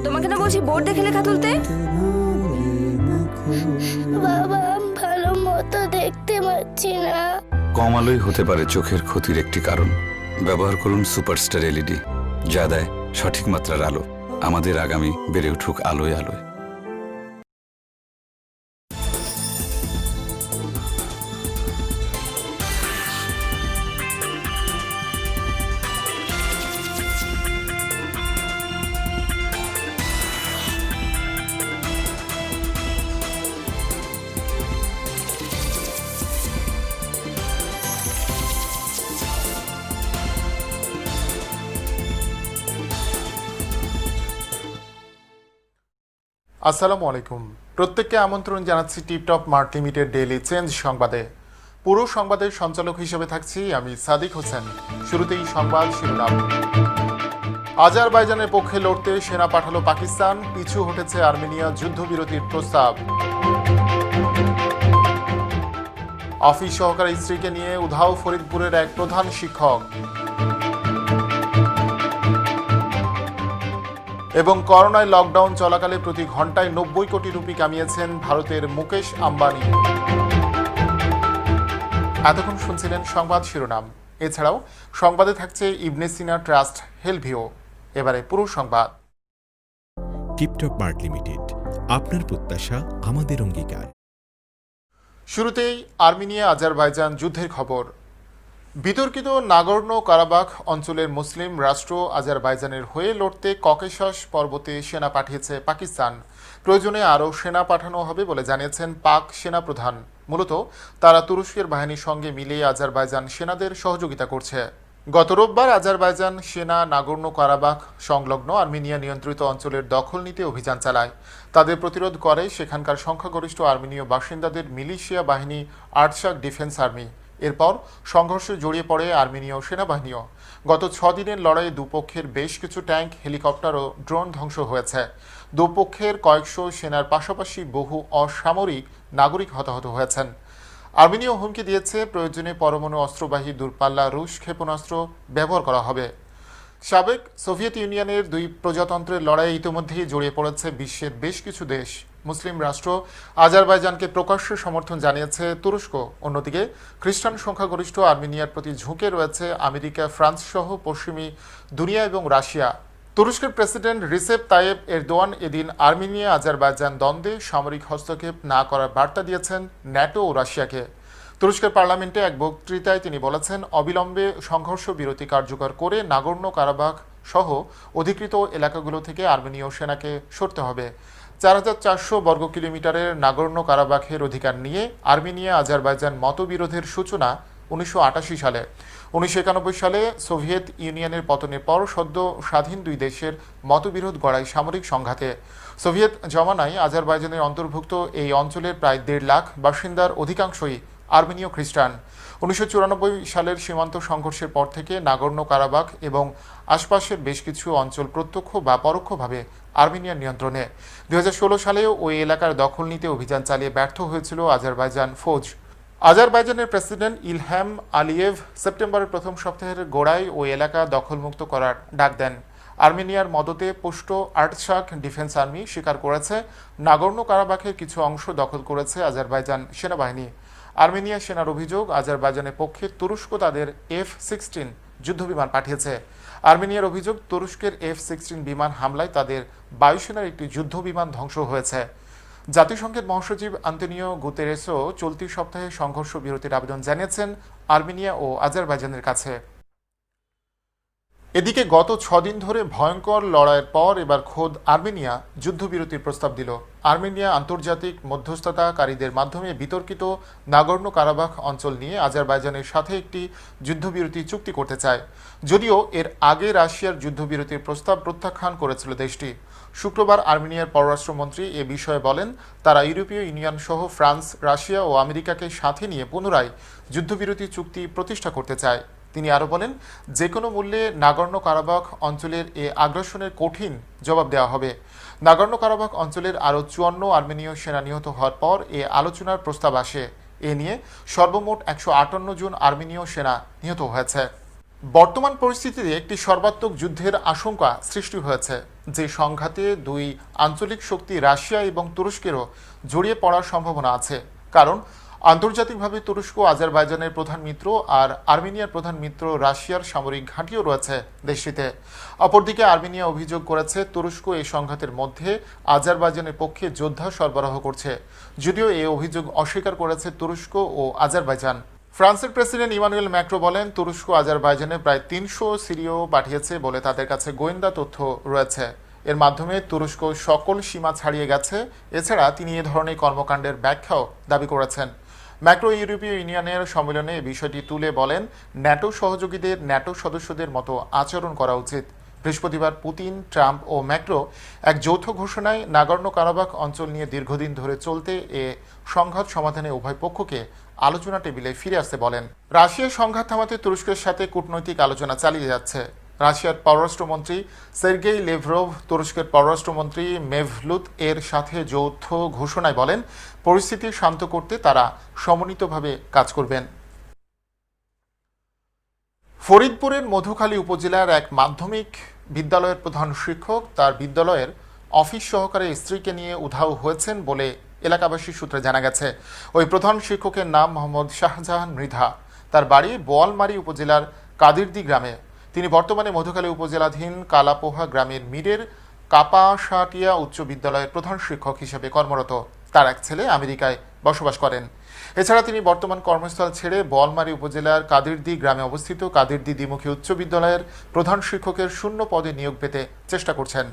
তোমাকে না বলছি বোর্ড দেখে লেখা তুলতে। বাবা, ভালো মতো দেখতে পাচ্ছি না। কম আলোই হতে পারে চোখের ক্ষতির একটি কারণ। ব্যবহার করুন সুপারস্টার এলইডি, যা দেয় সঠিক মাত্রার আলো। আমাদের আগামী বেড়ে উঠুক আলোয় আলোয়। আসসালামু আলাইকুম। প্রত্যেককে আমন্ত্রণ জানাচ্ছি tiptop mart limited daily change সংবাদে। পুরো সংবাদের সঞ্চালক হিসেবে থাকছি আমি সাদিক হোসেন। শুরুতেই সংবাদ শিরোনাম। আজারবাইজানের পক্ষে লড়তে সেনা পাঠালো পাকিস্তান, পিছু হটেছে আর্মেনিয়া, যুদ্ধবিরতির প্রস্তাব। অফিস সহকারী স্ত্রীকে নিয়ে উধাও ফরিদপুরের এক প্রধান শিক্ষক। এবং করোনায় লকডাউন চলাকালে প্রতি ঘন্টায় 90 কোটি রুপি কামিয়েছেন ভারতের মুকেশ আম্বানি। এতক্ষণ শুনছিলেন সংবাদ শিরোনাম। এছাড়াও সংবাদে থাকছে ইবনে সিনা ট্রাস্ট হেলভিও। এবারে পুরো সংবাদ। টিপটপ মার্ট লিমিটেড, আপনার প্রত্যাশা আমাদের অঙ্গীকার। শুরুতেই আর্মেনিয়া আজারবাইজান যুদ্ধের খবর। বিতর্কিত নাগর্নো কারাবাখ অঞ্চলের মুসলিম রাষ্ট্র আজারবাইজানের হয়ে লড়তে ককেশাস পর্বতে সেনা পাঠিয়েছে পাকিস্তান। প্রয়োজনে আরও সেনা পাঠানো হবে বলে জানিয়েছেন পাক সেনা প্রধান। মূলত তারা তুরস্কের বাহিনীর সঙ্গে মিলিয়ে আজারবাইজান সেনাদের সহযোগিতা করছে। গত রোববার আজারবাইজান সেনা নাগর্নো কারাবাখ সংলগ্ন আর্মেনিয়া নিয়ন্ত্রিত অঞ্চলের দখল নিতে অভিযান চালায়। তাদের প্রতিরোধ করে সেখানকার সংখ্যাগরিষ্ঠ আর্মেনীয় বাসিন্দাদের মিলিশিয়া বাহিনী আর্টসাক ডিফেন্স আর্মি। এরপর সংঘর্ষে জড়িয়ে পড়ে আর্মেনীয় সেনাবাহিনীও। গত 6 দিনের লড়াইয়ে দুপক্ষের বেশ কিছু ট্যাঙ্ক, হেলিকপ্টার ও ড্রোন ধ্বংস হয়েছে। দুপক্ষের কয়েকশো সেনার পাশাপাশি বহু অসামরিক নাগরিক হতাহত হয়েছেন। আর্মেনীয় হুমকি দিয়েছে প্রয়োজনে পরমাণু অস্ত্রবাহী দূরপাল্লা রুশ ক্ষেপণাস্ত্র ব্যবহার করা হবে। সাবেক সোভিয়েত ইউনিয়নের দুই প্রজাতন্ত্রের লড়াইয়ে ইতিমধ্যেই জড়িয়ে পড়েছে বিশ্বের বেশ কিছু দেশ। মুসলিম রাষ্ট্র আজারবাইজানকে প্রকাশ্য সমর্থন জানিয়েছে তুরস্ক। অন্যদিকে খ্রিস্টান সংখ্যাগরিষ্ঠ আর্মেনিয়ার প্রতি ঝুঁকে রয়েছে আমেরিকা, ফ্রান্স সহ পশ্চিমী দুনিয়া এবং রাশিয়া। তুরস্কের প্রেসিডেন্ট রিসেপ তাইয়েব এরদোয়ান এদিন আর্মেনিয়া আজারবাইজান দ্বন্দ্বে সামরিক হস্তক্ষেপ না করার বার্তা দিয়েছেন ন্যাটো ও রাশিয়াকে। তুরস্কের পার্লামেন্টে এক বক্তৃতায় তিনি বলেছেন, অবিলম্বে সংঘর্ষ বিরতি কার্যকর করে নাগর্নো কারাবাখ সহ অধিকৃত এলাকাগুলো থেকে আর্মেনীয় সেনাকে সরতে হবে। 4400 বর্গ কিলোমিটারের নাগর্নো কারাবাখের অধিকার নিয়ে আর্মেনিয়া আজারবাইজান মতবিরোধের সূচনা 1988 সালে। 1991 সালে সোভিয়েত ইউনিয়নের পতনের পর সদ্য স্বাধীন দুই দেশের মতবিরোধ গড়ায় সামরিক সংঘাতে। সোভিয়েত জমানায় আজারবাইজানের অন্তর্ভুক্ত এই অঞ্চলের প্রায় 1.5 লাখ বাসিন্দার অধিকাংশই আর্মেনীয় খ্রিস্টান। 1994 সালের সীমান্ত সংঘর্ষের পর থেকে নাগর্নো কারাবাখ এবং আশপাশের বেশ কিছু অঞ্চল প্রত্যক্ষ বা পরোক্ষভাবে আর্মেনিয়ার নিয়ন্ত্রণে। 2016 সালেও ওই এলাকার দখল নিতে অভিযান চালিয়ে ব্যর্থ হয়েছিল আজারবাইজান ফৌজ। আজারবাইজানের প্রেসিডেন্ট ইলহাম আলিয়েভ সেপ্টেম্বরের প্রথম সপ্তাহের গোড়ায় ওই এলাকা দখলমুক্ত করার ডাক দেন। আর্মেনিয়ার মদতে পুষ্ট আর্টসাক ডিফেন্স আর্মি স্বীকার করেছে নাগর্নো কারাবাখের কিছু অংশ দখল করেছে আজারবাইজান সেনাবাহিনী। আর্মেনিয়া সেনার অভিযোগ, আজারবাইজানের পক্ষে তুরস্ক তাদের F-16 যুদ্ধবিমান পাঠিয়েছে। আর্মেনিয়ার অভিযোগ, তুরস্কের F-16 বিমান হামলায় তাদের বায়ুসেনার একটি যুদ্ধবিমান ধ্বংস হয়েছে। জাতিসংঘের মহাসচিব আন্তোনিও গুতেরেসও চলতি সপ্তাহে সংঘর্ষ বিরতির আবেদন জানিয়েছেন আর্মেনিয়া ও আজারবাইজানের কাছে। এদিকে গত 6 দিন ধরে ভয়ঙ্কর লড়াইয়ের পর এবার খোদ আর্মেনিয়া যুদ্ধবিরতির প্রস্তাব দিল। আর্মেনিয়া আন্তর্জাতিক মধ্যস্থতাকারীদের মাধ্যমে বিতর্কিত নাগর্নো কারাবাখ অঞ্চল নিয়ে আজারবাইজানের সাথে একটি যুদ্ধবিরতি চুক্তি করতে চায়। যদিও এর আগে রাশিয়ার যুদ্ধবিরতির প্রস্তাব প্রত্যাখ্যান করেছিল দেশটি। শুক্রবার আর্মেনিয়ার পররাষ্ট্রমন্ত্রী এ বিষয়ে বলেন, তারা ইউরোপীয় ইউনিয়ন সহ ফ্রান্স, রাশিয়া ও আমেরিকাকে সাথে নিয়ে পুনরায় যুদ্ধবিরতি চুক্তি প্রতিষ্ঠা করতে চায়। তিনি আরও বলেন, যে কোনো মূল্যে নাগর্নো কারাবাখ অঞ্চলের এ আগ্রাসনের কঠিন জবাব দেওয়া হবে। নাগর্নো কারাবাখ অঞ্চলের আরও 54 আর্মেনীয় সেনা নিহত হওয়ার পর এ আলোচনার প্রস্তাব আসে। এ নিয়ে সর্বমোট 158 জন আর্মেনীয় সেনা নিহত হয়েছে। বর্তমান পরিস্থিতিতে একটি সর্বাত্মক যুদ্ধের আশঙ্কা সৃষ্টি হয়েছে, যে সংঘাতে দুই আঞ্চলিক শক্তি রাশিয়া এবং তুরস্কেরও জড়িয়ে পড়ার সম্ভাবনা আছে। কারণ আন্তর্জাতিকভাবে তুরস্ক আজারবাইজানের প্রধান মিত্র আর আর্মেনিয়ার প্রধান মিত্র রাশিয়ার সামরিক ঘাঁটিও রয়েছে দেশটিতে। অপরদিকে আর্মেনিয়া অভিযোগ করেছে তুরস্ক এই সংঘাতের মধ্যে আজারবাইজানের পক্ষে যোদ্ধা সরবরাহ করছে, যদিও এই অভিযোগ অস্বীকার করেছে তুরস্ক ও আজারবাইজান। ফ্রান্সের প্রেসিডেন্ট ইমানুয়েল ম্যাক্রো বলেন, তুরস্ক আজারবাইজানে প্রায় ৩০০ সিরিয় পাঠিয়েছে বলে তাদের কাছে গোয়েন্দা তথ্য রয়েছে। এর মাধ্যমে তুরস্ক সকল সীমা ছাড়িয়ে গেছে। এছাড়া তিনি এ ধরনের কর্মকাণ্ডের ব্যাখ্যাও দাবি করেছেন। ম্যাক্রো ইউরোপীয় ইউনিয়নের সম্মেলনে এই বিষয়টি তুলে বলেন, ন্যাটো সহযোগীদের ন্যাটো সদস্যদের মতো আচরণ করা উচিত। বৃহস্পতিবার পুতিন, ট্রাম্প ও ম্যাক্রো এক যৌথ ঘোষণায় নাগর্নো কারাবাখ অঞ্চল নিয়ে দীর্ঘদিন ধরে চলতে এ সংঘাত সমাধানে উভয় পক্ষকে আলোচনা টেবিলে ফিরে আসতে বলেন। রাশিয়ার সংঘাত থামাতে তুরস্কের সাথে কূটনৈতিক আলোচনা চালিয়ে যাচ্ছে। রাশিয়ার পররাষ্ট্রমন্ত্রী সের্গেই লেভরভ তুরস্কের পররাষ্ট্রমন্ত্রী মেভলুত এর সাথে যৌথ ঘোষণায় বলেন, পরিস্থিতি শান্ত করতে তারা সমন্বিতভাবে কাজ করবেন। ফরিদপুরের মধুখালী উপজেলার এক মাধ্যমিক বিদ্যালয়ের প্রধান শিক্ষক তার বিদ্যালয়ের অফিস সহকারে স্ত্রীকে নিয়ে উধাও হয়েছেন বলে এলাকাবাসী সূত্রে জানা গেছে। ওই প্রধান শিক্ষকের নাম মোহাম্মদ শাহজাহান মৃধা। তার বাড়ি বোয়ালমারী উপজেলার কাদিরদি গ্রামে। তিনি বর্তমানে মধুখালী উপজেলাধীন কালাপোহা গ্রামের মীরের কাপাসাটিয়া উচ্চ বিদ্যালয়ের প্রধান শিক্ষক হিসেবে কর্মরত। তার এক ছেলে আমেরিকায় বসবাস করেন। এছাড়া তিনি বর্তমান কর্মস্থল ছেড়ে বোয়ালমারী উপজেলার কাদিরদি গ্রামে অবস্থিত কাদিরদি দ্বিমুখী উচ্চ বিদ্যালয়ের প্রধান শিক্ষকের শূন্য পদে নিয়োগ পেতে চেষ্টা করছেন।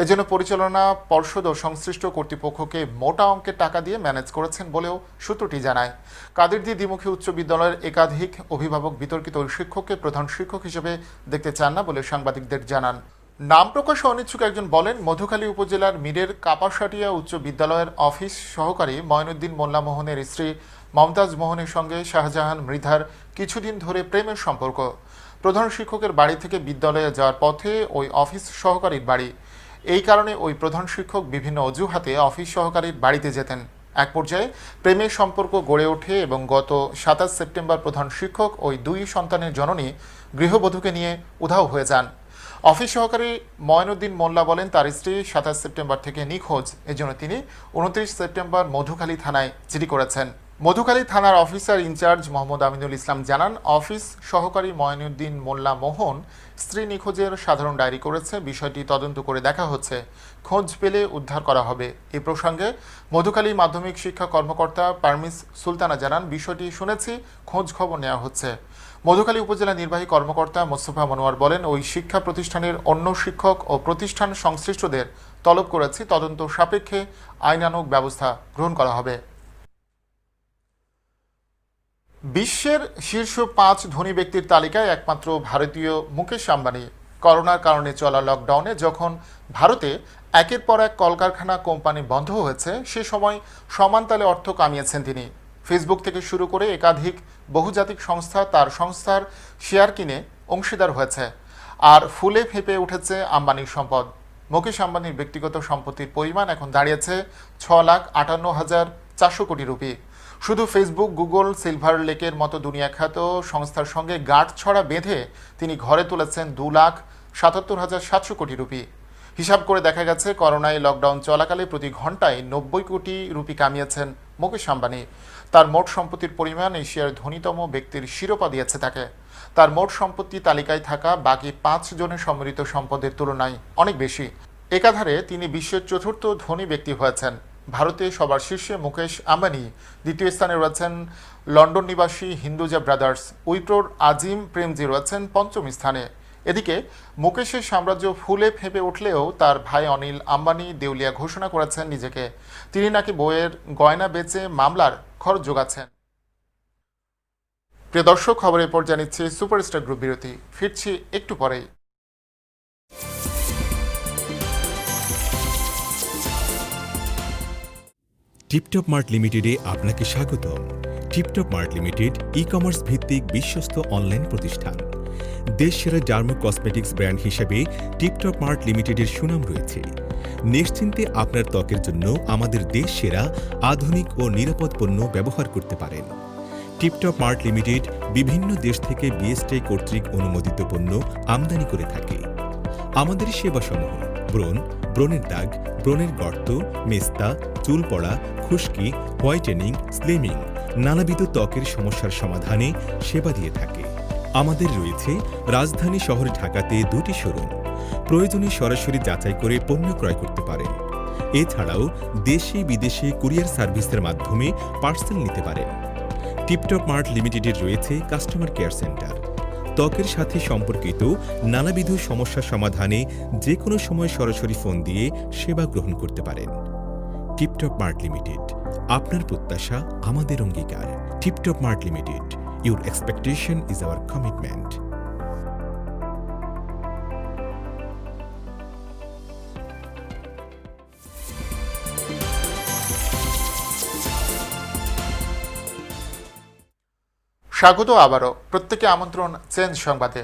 এজন্য পরিচালনা পর্ষদ ও সংশ্লিষ্ট কর্তৃপক্ষকে মোটা অঙ্কের টাকা দিয়ে ম্যানেজ করেছেন বলেও সূত্রটি জানায়। কাদিরদি দ্বিমুখী উচ্চ বিদ্যালয়ের একাধিক অভিভাবক বিতর্কিত ওই শিক্ষককে প্রধান শিক্ষক হিসেবে দেখতে চান না বলে সাংবাদিকদের জানান। নাম প্রকাশে অনিচ্ছুক একজন বলেন, মধুখালী উপজেলার মীরের কাপাসাটিয়া উচ্চ বিদ্যালয়ের অফিস সহকারী ময়নুদ্দিন মোল্লা মোহনের স্ত্রী মমতাজ মোহনের সঙ্গে শাহজাহান মৃধার কিছুদিন ধরে প্রেমের সম্পর্ক। প্রধান শিক্ষকের বাড়ি থেকে বিদ্যালয়ে যাওয়ার পথে ওই অফিস সহকারীর বাড়ি। এই কারণে ওই প্রধান শিক্ষক বিভিন্ন অজুহাতে অফিস সহকারীর বাড়িতে যেতেন। এক পর্যায়ে প্রেমের সম্পর্ক গড়ে ওঠে এবং গত ২৭ সেপ্টেম্বর প্রধান শিক্ষক ওই দুই সন্তানের জননী গৃহবধূকে নিয়ে উধাও হয়ে যান। অফিস সহকারী ময়নুদ্দিন মোল্লা বলেন, তার স্ত্রী ২৭ সেপ্টেম্বর থেকে নিখোঁজ। এজন্য তিনি ২৯ সেপ্টেম্বর মধুখালী থানায় জিডি করেছেন। মধুখালী থানার অফিসার ইনচার্জ মোহাম্মদ আমিনুল ইসলাম জানান, অফিস সহকারী ময়নুদ্দিন মোল্লা মোহন স্ত্রী নিখোঁজের সাধারণ ডায়েরি করেছে। বিষয়টি তদন্ত করে দেখা হচ্ছে, খোঁজ পেলে উদ্ধার করা হবে। এ প্রসঙ্গে মধুখালী মাধ্যমিক শিক্ষা কর্মকর্তা পারমিস সুলতানা জানান, বিষয়টি শুনেছি, খোঁজ খবর নেওয়া হচ্ছে। মধুখালী উপজেলা নির্বাহী কর্মকর্তা মোস্তফা মনোয়ার বলেন, ওই শিক্ষা প্রতিষ্ঠানের অন্য শিক্ষক ও প্রতিষ্ঠান সংশ্লিষ্টদের তলব করেছি, তদন্ত সাপেক্ষে আইনানুগ ব্যবস্থা গ্রহণ করা হবে। বিশ্বের শীর্ষ ৫ ধনী ব্যক্তির তালিকায় একমাত্র ভারতীয় মুকেশ আম্বানি। করোনার কারণে চলা লকডাউনে যখন ভারতে একের পর এক কলকারখানা কোম্পানি বন্ধ হয়েছে, সে সময় সমানতালে অর্থ কামিয়েছেন তিনি। ফেসবুক থেকে শুরু করে একাধিক বহুজাতিক সংস্থা তার সংস্থার শেয়ার কিনে অংশীদার হয়েছে। আর ফুলে ফেঁপে উঠেছে আম্বানির সম্পদ। মুকেশ আম্বানির ব্যক্তিগত সম্পত্তির পরিমাণ এখন দাঁড়িয়েছে ৬,৫৮,৪০০ কোটি রুপি। শুধু ফেসবুক, গুগল, সিলভার লেকের মতো দুনিয়াখ্যাত সংস্থার সঙ্গে গাঁটছড়া বেঁধে তিনি ঘরে তুলেছেন ২,৭৭,৭০০ কোটি রুপি। হিসাব করে দেখা গেছে, করোনায় লকডাউন চলাকালে প্রতি ঘন্টায় ৯০ কোটি রুপি কামিয়েছেন মুকেশ আম্বানি। তার মোট সম্পত্তির পরিমাণ এশিয়ার ধনীতম ব্যক্তির শিরোপা দিয়েছে তাকে। তার মোট সম্পত্তি তালিকায় থাকা বাকি ৫ জনের সম্মিলিত সম্পদের তুলনায় অনেক বেশি। একাধারে তিনি বিশ্বের ৪র্থ ধনী ব্যক্তি হয়েছেন। ভারতে সবার শীর্ষে মুকেশ আম্বানি, দ্বিতীয় স্থানে রয়েছেন লন্ডন নিবাসী হিন্দুজা ব্রাদার্স উইপ্রোর আজিম প্রেমজি রয়েছেন ৫ম স্থানে। এদিকে মুকেশের সাম্রাজ্য ফুলে ফেঁপে উঠলেও তার ভাই অনিল আম্বানি দেউলিয়া ঘোষণা করেছেন নিজেকে। তিনি নাকি বইয়ের গয়না বেচে মামলার খরচ যোগাচ্ছেন। প্রিয় দর্শক, খবরের পর জানিচ্ছে সুপারস্টার গ্রুপ বিরতি। ফিরছি একটু পরেই। টিপটপ মার্ট লিমিটেডে আপনাকে স্বাগতম। টিপটপ মার্ট লিমিটেড ই-কমার্স ভিত্তিক বিশ্বস্ত অনলাইন প্রতিষ্ঠান। দেশসেরা ডার্মো কসমেটিক্স ব্র্যান্ড হিসেবে টিপটপ মার্ট লিমিটেডের সুনাম রয়েছে। নিশ্চিন্তে আপনার ত্বকের জন্য আমাদের দেশসেরা আধুনিক ও নিরাপদ পণ্য ব্যবহার করতে পারেন। টিপটপ মার্ট লিমিটেড বিভিন্ন দেশ থেকে বিএসটিআই কর্তৃক অনুমোদিত পণ্য আমদানি করে থাকে। আমাদের সেবাসমূহ ব্রণ, ব্রণের দাগ, ব্রণের গর্ত, মেস্তা, চুল পড়া, খুশকি, হোয়াইটেনিং, স্লিমিং, নানাবিধ ত্বকের সমস্যার সমাধানে সেবা দিয়ে থাকে। আমাদের রয়েছে রাজধানী শহর ঢাকাতে 2টি শোরুম। প্রয়োজনে সরাসরি যাচাই করে পণ্য ক্রয় করতে পারেন। এছাড়াও দেশে বিদেশে কুরিয়ার সার্ভিসের মাধ্যমে পার্সেল নিতে পারেন। টিপটপ মার্ট লিমিটেডের রয়েছে কাস্টমার কেয়ার সেন্টার। ত্বকের সাথে সম্পর্কিত নানাবিধ সমস্যা সমাধানে যে কোনো সময় সরাসরি ফোন দিয়ে সেবা গ্রহণ করতে পারেন। টিপটপ মার্ট লিমিটেড, আপনার প্রত্যাশা আমাদের অঙ্গীকার। Tiptop mart limited, your expectation is our commitment. স্বাগত আবারও, প্রত্যেকে আমন্ত্রণ চেঞ্জ সংবাদে।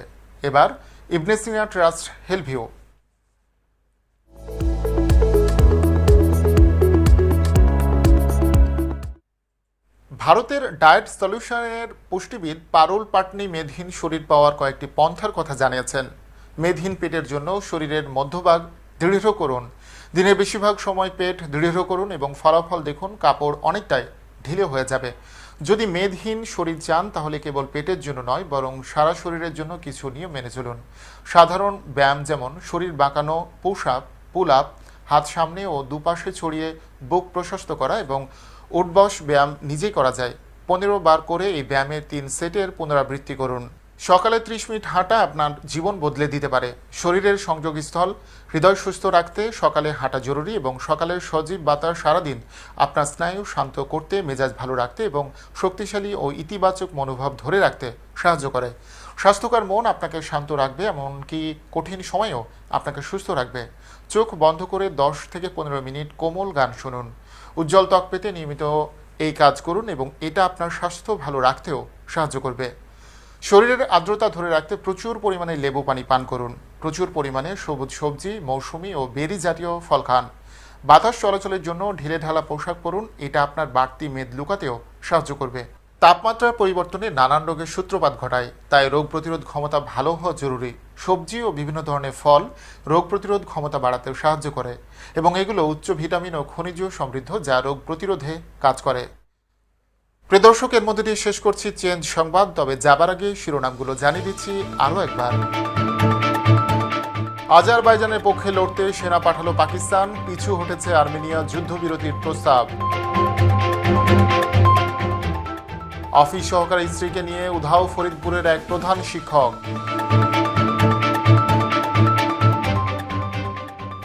এবার ইবনে সিনা ট্রাস্ট হেলভিউ। ভারতের ডায়েট সলিউশনের পুষ্টিবিদ পারুল পাটনি মেদহীন শরীর পাওয়ার কয়েকটি পন্থার কথা জানিয়েছেন। মেদহীন পেটের জন্য শরীরের মধ্যভাগ দৃঢ় করুন। দিনের বেশিরভাগ সময় পেট দৃঢ় করুন এবং ফলাফল দেখুন, কাপড় অনেকটাই ঢিলে হয়ে যাবে। যদি মেদহীন শরীর চান তাহলে কেবল পেটের জন্য নয়, বরং সারা শরীরের জন্য কিছু নিয়ম মেনে চলুন। সাধারণ ব্যায়াম যেমন শরীর বাঁকানো, পুশ আপ, পুল আপ, হাত সামনে ও দুপাশে ছড়িয়ে বুক প্রশস্ত করা এবং উঠবস ব্যায়াম নিজেই করা যায়। 15 বার করে এই ব্যায়ামের 3 সেটের পুনরাবৃত্তি করুন। সকালে 30 মিনিট হাঁটা আপনার জীবন বদলে দিতে পারে। শরীরের সংযোগস্থল, হৃদয় সুস্থ রাখতে সকালে হাঁটা জরুরি এবং সকালের সজীব বাতাস সারাদিন আপনার স্নায়ু শান্ত করতে, মেজাজ ভালো রাখতে এবং শক্তিশালী ও ইতিবাচক মনোভাব ধরে রাখতে সাহায্য করে। স্বাস্থ্যকর মন আপনাকে শান্ত রাখবে, এমনকি কঠিন সময়েও আপনাকে সুস্থ রাখবে। চোখ বন্ধ করে 10 থেকে 15 মিনিট কোমল গান শুনুন। উজ্জ্বল ত্বক পেতে নিয়মিত এই কাজ করুন এবং এটা আপনার স্বাস্থ্য ভালো রাখতেও সাহায্য করবে। শরীরের আর্দ্রতা ধরে রাখতে প্রচুর পরিমাণে লেবু পানি পান করুন। প্রচুর পরিমাণে সবুজ সবজি, মৌসুমি ও বেরি জাতীয় ফল খান। বাতাস চলাচলের জন্য ঢিলে ঢালা পোশাক পরুন, এটা আপনার বাড়তি মেদ লুকাতেও সাহায্য করবে। তাপমাত্রার পরিবর্তনে নানান রোগের সূত্রপাত ঘটায়, তাই রোগ প্রতিরোধ ক্ষমতা ভালো হওয়া জরুরি। সবজি ও বিভিন্ন ধরনের ফল রোগ প্রতিরোধ ক্ষমতা বাড়াতেও সাহায্য করে এবং এগুলো উচ্চ ভিটামিন ও খনিজ সমৃদ্ধ, যা রোগ প্রতিরোধে কাজ করে। প্রিয় দর্শক, এর মধ্যে দিয়ে শেষ করছি চেঞ্জ সংবাদ। তবে যাবার আগে শিরোনামগুলো জানিয়ে দিচ্ছি আরও একবার। আজারবাইজানের পক্ষে লড়তে সেনা পাঠালো পাকিস্তান, পিছু হটেছে আর্মেনিয়া যুদ্ধবিরতির প্রস্তাব। অফিস সহকারী স্ত্রীকে নিয়ে উধাও ফরিদপুরের এক প্রধান শিক্ষক।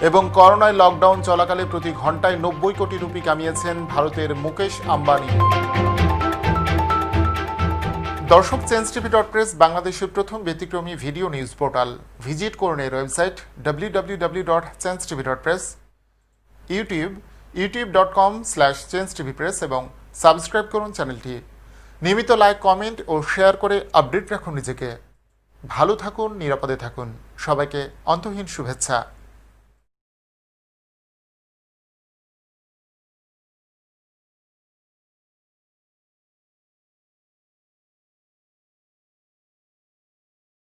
এবং করোনায় লকডাউন চলাকালে প্রতি ঘন্টায় 90 কোটি রুপি কামিয়েছেন ভারতের মুকেশ আম্বানি। দর্শক, চেঞ্জটিভি.প্রেস বাংলাদেশের প্রথম ব্যতিক্রমী ভিডিও নিউজ পোর্টাল। ভিজিট করুন এর ওয়েবসাইট www.changetv.press, ইউটিউব youtube.com/changetvpress এবং সাবস্ক্রাইব করুন চ্যানেলটি। নিয়মিত লাইক, কমেন্ট ও শেয়ার করে আপডেট রাখুন নিজেকে। ভালো থাকুন, নিরাপদে থাকুন। সবাইকে অন্তহীন শুভেচ্ছা।